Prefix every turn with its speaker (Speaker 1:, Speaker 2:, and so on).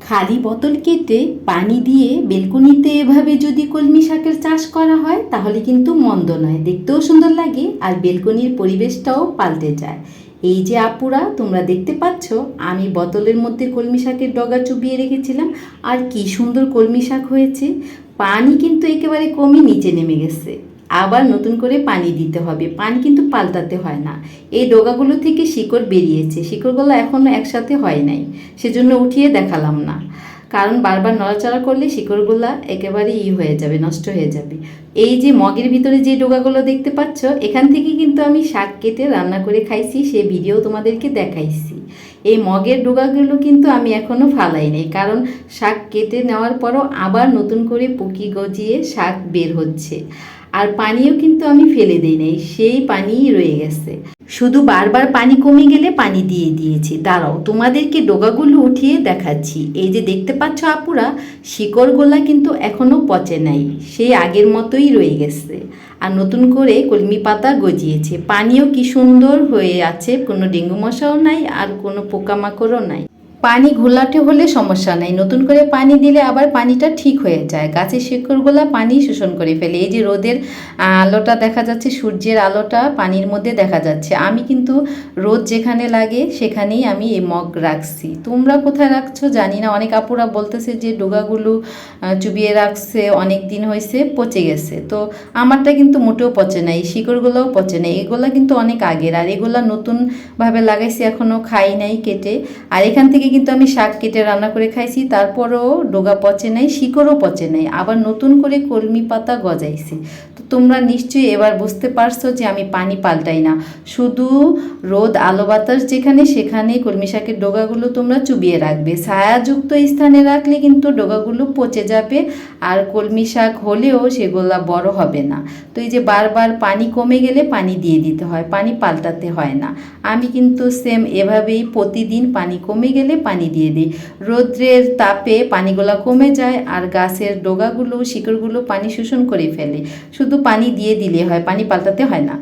Speaker 1: খালি বোতল কেটে পানি দিয়ে বেলকনিতে এভাবে যদি কলমি শাকের চাষ করা হয় তাহলে কিন্তু মন্দ নয়, দেখতেও সুন্দর লাগে আর বেলকনির পরিবেশটাও পাল্টে যায়। এই যে আপুরা তোমরা দেখতে পাচ্ছ, আমি বোতলের মধ্যে কলমি শাকের ডগা চুবিয়ে রেখেছিলাম আর কি সুন্দর কলমি শাক হয়েছে। পানি কিন্তু একেবারে কমই নিচে নেমে গেছে, আবার নতুন করে পানি দিতে হবে, পানি কিন্তু পাল্টাতে হয় না। এই ডগাগুলো থেকে শিকড় বেরিয়েছে, শিকড়গুলো এখনও একসাথে হয় নাই, সেজন্য উঠিয়ে দেখালাম না, কারণ বারবার নড়াচড়া করলে শিকড়গুলা একেবারে হয়ে যাবে, নষ্ট হয়ে যাবে। এই যে মগের ভিতরে যে ডগাগুলো দেখতে পাচ্ছ, এখান থেকে কিন্তু আমি শাক কেটে রান্না করে খাইছি, সে ভিডিও তোমাদেরকে দেখাইছি। এই মগের ডগাগুলো কিন্তু আমি এখনও ফালাই নাই, কারণ শাক কেটে নেওয়ার পরও আবার নতুন করে পুকি গজিয়ে শাক বের হচ্ছে। আর পানিও কিন্তু আমি ফেলে দিই নাই, সেই পানিই রয়ে গেছে, শুধু বারবার পানি কমে গেলে পানি দিয়ে দিয়েছি। দাঁড়াও তোমাদেরকে ডগাগুলো উঠিয়ে দেখাচ্ছি। এই যে দেখতে পাচ্ছ আপুরা, শিকড়গুলা কিন্তু এখনও পচে নাই, সেই আগের মতোই রয়ে গেছে। আর নতুন করে কলমি পাতা গজিয়েছে, পানিও কি সুন্দর হয়ে আছে, কোনো ডেঙ্গু মশাও নাই আর কোনো পোকামাকড়ও নাই। পানি ঘোলাটে হলে সমস্যা নাই, নতুন করে পানি দিলে আবার পানিটা ঠিক হয়ে যায়, গাছের শিকড়গুলা পানি শোষণ করে ফেলে। এই যে রোদের আলোটা দেখা যাচ্ছে, সূর্যের আলোটা পানির মধ্যে দেখা যাচ্ছে। আমি কিন্তু রোদ যেখানে লাগে সেখানেই আমি এই মগ রাখছি। তোমরা কোথায় রাখছো জানি না। অনেক আপুরা বলতেছে যে ডোগাগুলো চুবিয়ে রাখছে, অনেক দিন হয়েছে, পচে গেছে। তো আমারটা কিন্তু মোটেও পচে নাই, শিকড়গুলোও পচে নাই, এগুলা কিন্তু অনেক আগের। আর এগুলা নতুনভাবে লাগাইছি, এখনও খাই নাই কেটে। আর এখান থেকে কিন্তু আমি শাক কেটে রান্না করে খাইছি, তারপরেও ডগা পচে নাই, শিকড়ও পচে নাই, আবার নতুন করে কলমি পাতা গজাইছে। তো তোমরা নিশ্চয়ই এবার বুঝতে পারছো যে আমি পানি পাল্টাই না, শুধু রোদ আলো বাতাস যেখানে সেখানে কলমি শাকের ডগাগুলো তোমরা চুবিয়ে রাখবে। ছায়াযুক্ত স্থানে রাখলে কিন্তু ডগাগুলো পচে যাবে আর কলমি শাক হলেও সেগুলা বড় হবে না। তো এই যে বারবার পানি কমে গেলে পানি দিয়ে দিতে হয়, পানি পাল্টাতে হয় না। আমি কিন্তু সেম এভাবেই প্রতিদিন পানি কমে গেলে পানি দিয়ে দিই। রৌদ্রের তাপে পানিগুলো কমে যায় আর গাছের ডগাগুলো শিকড়গুলো পানি শোষণ করে ফেলে, শুধু পানি দিয়ে দিলে হয়, পানি পাল্টাতে হয় না।